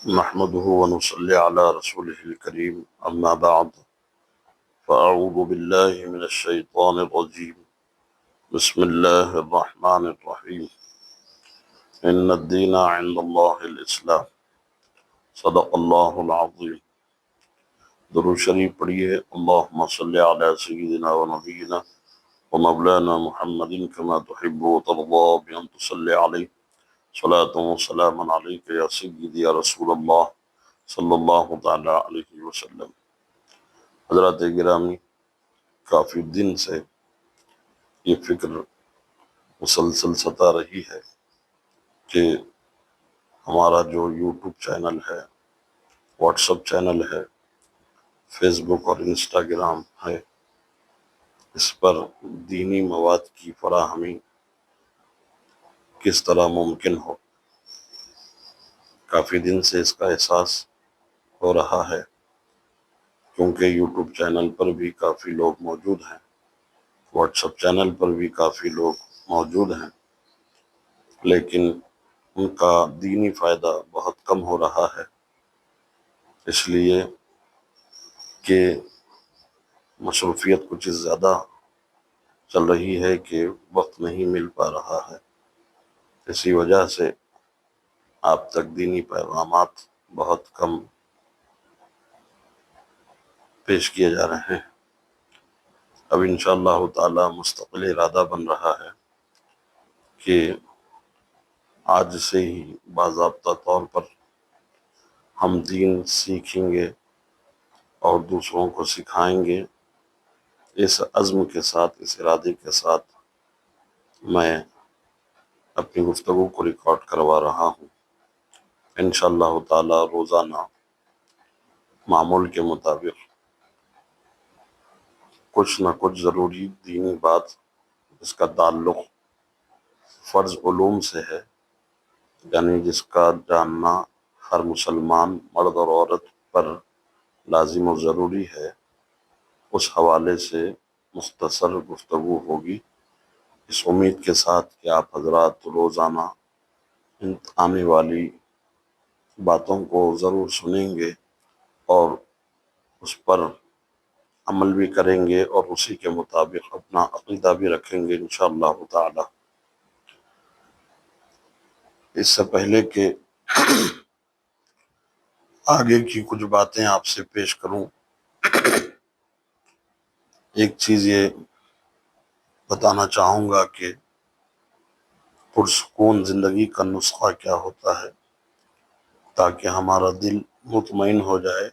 نحمده ونصلي على رسوله الكريم أما بعد فأعوذ بالله من الشيطان الرجيم بسم الله الرحمن الرحيم إن الدين عند الله الإسلام صدق الله العظيم. درود شریف پڑھیے. اللهم صل على سيدنا ونبينا ومولانا محمد كما تحب وترضى بأن تصلي عليه صلاة وسلام عليك يا سيدي يا رسول اللہ صلی اللہ تعالی علیہ وسلم. حضرات گرامی، کافی دن سے یہ فکر مسلسل ستا رہی ہے کہ ہمارا جو یوٹیوب چینل ہے، واٹس ایپ چینل ہے، فیس بک اور انسٹاگرام ہے، اس پر دینی مواد کی فراہمی کس طرح ممکن ہو. کافی دن سے اس کا احساس ہو رہا ہے، کیونکہ یوٹیوب چینل پر بھی کافی لوگ موجود ہیں، واٹس ایپ چینل پر بھی کافی لوگ موجود ہیں، لیکن ان کا دینی فائدہ بہت کم ہو رہا ہے، اس لیے کہ مصروفیت کچھ زیادہ چل رہی ہے کہ وقت نہیں مل پا رہا ہے. اسی وجہ سے آپ تک دینی پیغامات بہت کم پیش کیے جا رہے ہیں. اب انشاءاللہ تعالی مستقل ارادہ بن رہا ہے کہ آج سے ہی باضابطہ طور پر ہم دین سیکھیں گے اور دوسروں کو سکھائیں گے. اس عزم کے ساتھ، اس ارادے کے ساتھ میں اپنی گفتگو کو ریکارڈ کروا رہا ہوں. انشاءاللہ تعالی روزانہ معمول کے مطابق کچھ نہ کچھ ضروری دینی بات جس کا تعلق فرض علوم سے ہے، یعنی جس کا جاننا ہر مسلمان مرد اور عورت پر لازم و ضروری ہے، اس حوالے سے مختصر گفتگو ہوگی، اس امید کے ساتھ کہ آپ حضرات روزانہ ان آنے والی باتوں کو ضرور سنیں گے اور اس پر عمل بھی کریں گے اور اسی کے مطابق اپنا عقیدہ بھی رکھیں گے انشاءاللہ تعالی. اس سے پہلے کہ آگے کی کچھ باتیں آپ سے پیش کروں، ایک چیز یہ بتانا چاہوں گا کہ پرسکون زندگی کا نسخہ کیا ہوتا ہے، تاکہ ہمارا دل مطمئن ہو جائے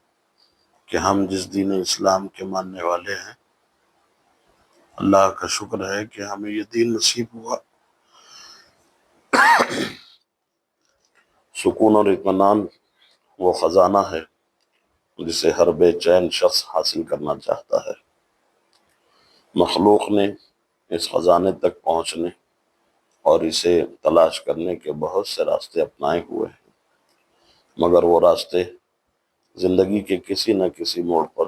کہ ہم جس دین اسلام کے ماننے والے ہیں، اللہ کا شکر ہے کہ ہمیں یہ دین نصیب ہوا. سکون اور اطمینان وہ خزانہ ہے جسے ہر بے چین شخص حاصل کرنا چاہتا ہے. مخلوق نے اس خزانے تک پہنچنے اور اسے تلاش کرنے کے بہت سے راستے اپنائے ہوئے ہیں، مگر وہ راستے زندگی کے کسی نہ کسی موڑ پر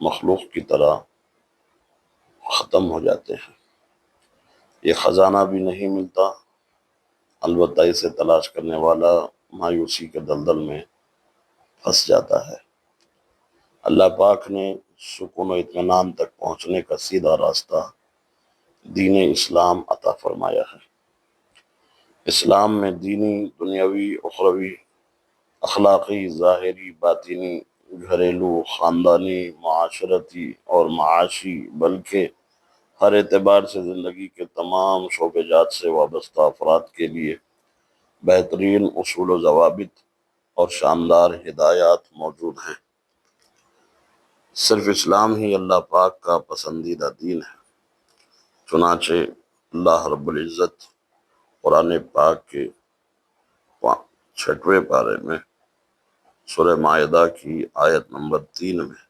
مخلوق کی طرح ختم ہو جاتے ہیں. یہ خزانہ بھی نہیں ملتا، البتہ اسے تلاش کرنے والا مایوسی کے دلدل میں پھنس جاتا ہے. اللہ پاک نے سکون و اطمینان تک پہنچنے کا سیدھا راستہ دین اسلام عطا فرمایا ہے. اسلام میں دینی، دنیاوی، اخروی، اخلاقی، ظاہری، باطنی، گھریلو، خاندانی، معاشرتی اور معاشی، بلکہ ہر اعتبار سے زندگی کے تمام شعبے جات سے وابستہ افراد کے لیے بہترین اصول و ضوابط اور شاندار ہدایات موجود ہیں. صرف اسلام ہی اللہ پاک کا پسندیدہ دین ہے. چنانچہ اللہ رب العزت قرآن پاک کے 6ویں پارے میں سورہ مائدہ کی آیت نمبر 3 میں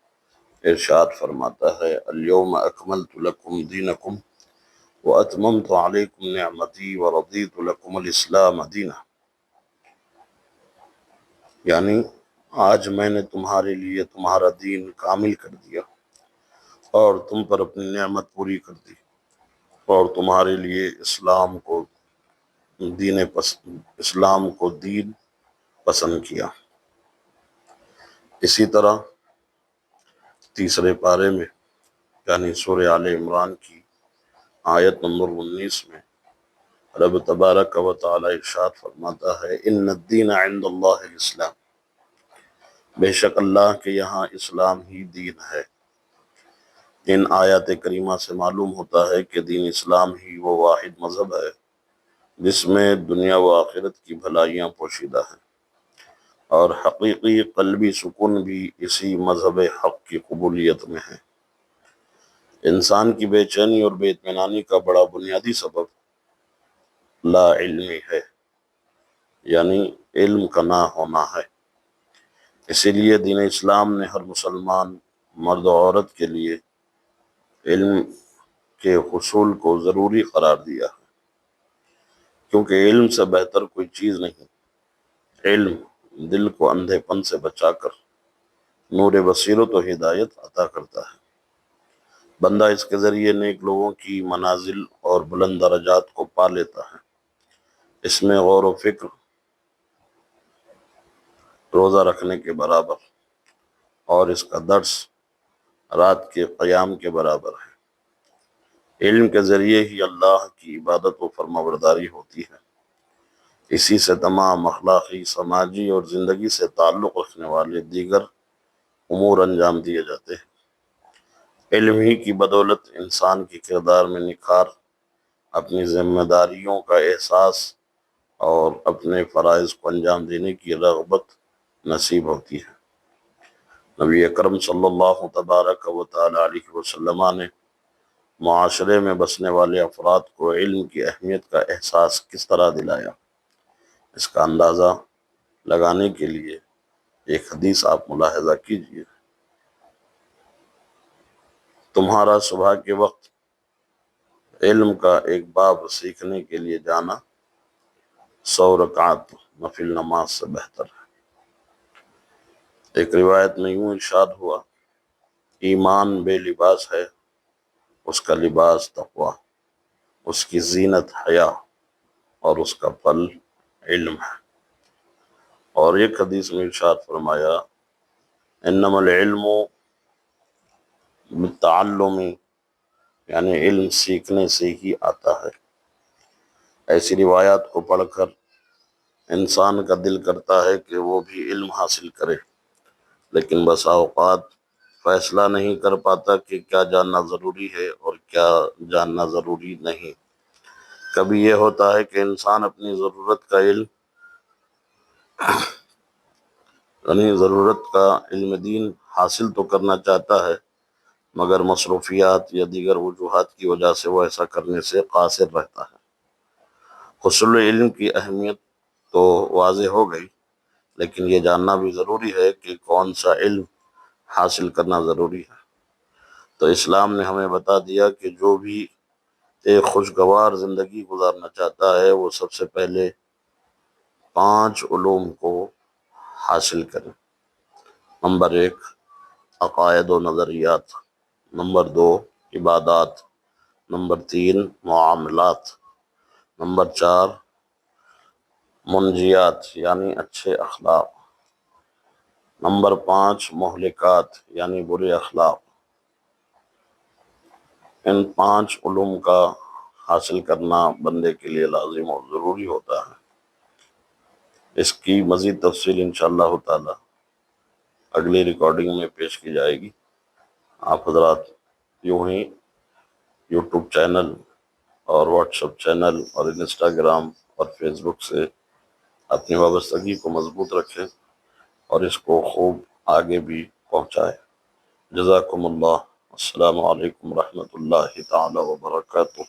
ارشاد فرماتا ہے: الیوم اکملت لکم دینکم واتممت علیکم نعمتی ورضیت لکم الاسلام دینا. یعنی آج میں نے تمہارے لیے تمہارا دین کامل کر دیا اور تم پر اپنی نعمت پوری کر دی اور تمہارے لیے اسلام کو دین پسند کیا. اسی طرح تیسرے پارے میں یعنی سورہ آل عمران کی آیت نمبر 19 میں رب تبارک و تعالی ارشاد فرماتا ہے ان الدین عند اللہ الاسلام، بے شک اللہ کے یہاں اسلام ہی دین ہے۔ ان آیات کریمہ سے معلوم ہوتا ہے کہ دین اسلام ہی وہ واحد مذہب ہے جس میں دنیا و آخرت کی بھلائیاں پوشیدہ ہیں، اور حقیقی قلبی سکون بھی اسی مذہب حق کی قبولیت میں ہے۔ انسان کی بے چینی اور بے اطمینانی کا بڑا بنیادی سبب لا علمی ہے، یعنی علم کا نہ ہونا ہے۔ اسی لیے دین اسلام نے ہر مسلمان مرد و عورت کے لیے علم کے حصول کو ضروری قرار دیا ہے، کیونکہ علم سے بہتر کوئی چیز نہیں۔ علم دل کو اندھے پن سے بچا کر نور بصیرت و ہدایت عطا کرتا ہے۔ بندہ اس کے ذریعے نیک لوگوں کی منازل اور بلند درجات کو پا لیتا ہے۔ اس میں غور و فکر روزہ رکھنے کے برابر، اور اس کا درس رات کے قیام کے برابر ہے۔ علم کے ذریعے ہی اللہ کی عبادت و فرمانبرداری ہوتی ہے۔ اسی سے تمام اخلاقی، سماجی اور زندگی سے تعلق رکھنے والے دیگر امور انجام دیے جاتے ہیں۔ علم ہی کی بدولت انسان کے کردار میں نکھار، اپنی ذمہ داریوں کا احساس اور اپنے فرائض کو انجام دینے کی رغبت نصیب ہوتی ہے۔ نبی اکرم صلی اللہ تبارک و تعالی علیہ وسلم نے معاشرے میں بسنے والے افراد کو علم کی اہمیت کا احساس کس طرح دلایا، اس کا اندازہ لگانے کے لیے ایک حدیث آپ ملاحظہ کیجیے۔ تمہارا صبح کے وقت علم کا ایک باب سیکھنے کے لیے جانا 100 رکعت نفل نماز سے بہتر ہے۔ ایک روایت میں یوں ارشاد ہوا، ایمان بے لباس ہے، اس کا لباس تقویٰ، اس کی زینت حیا، اور اس کا پھل علم ہے۔ اور ایک حدیث میں ارشاد فرمایا، انما العلم بالتعلم، یعنی علم سیکھنے سے ہی آتا ہے۔ ایسی روایات کو پڑھ کر انسان کا دل کرتا ہے کہ وہ بھی علم حاصل کرے، لیکن بسا اوقات فیصلہ نہیں کر پاتا کہ کیا جاننا ضروری ہے اور کیا جاننا ضروری نہیں۔ کبھی یہ ہوتا ہے کہ انسان اپنی ضرورت کا علم دین حاصل تو کرنا چاہتا ہے، مگر مصروفیات یا دیگر وجوہات کی وجہ سے وہ ایسا کرنے سے قاصر رہتا ہے۔ حصول علم کی اہمیت تو واضح ہو گئی، لیکن یہ جاننا بھی ضروری ہے کہ کون سا علم حاصل کرنا ضروری ہے۔ تو اسلام نے ہمیں بتا دیا کہ جو بھی ایک خوشگوار زندگی گزارنا چاہتا ہے وہ سب سے پہلے 5 علوم کو حاصل کرے۔ نمبر 1 عقائد و نظریات، نمبر 2 عبادات، نمبر 3 معاملات، نمبر 4 منجیات یعنی اچھے اخلاق، نمبر 5 مہلکات یعنی برے اخلاق۔ ان 5 علوم کا حاصل کرنا بندے کے لیے لازم اور ضروری ہوتا ہے۔ اس کی مزید تفصیل انشاءاللہ تعالی اگلی ریکارڈنگ میں پیش کی جائے گی۔ آپ حضرات یوں ہی یوٹیوب چینل اور واٹس ایپ چینل اور انسٹاگرام اور فیس بک سے اپنی وابستگی کو مضبوط رکھیں اور اس کو خوب آگے بھی پہنچائیں۔ جزاکم اللہ۔ السلام علیکم ورحمۃ اللہ تعالی وبرکاتہ۔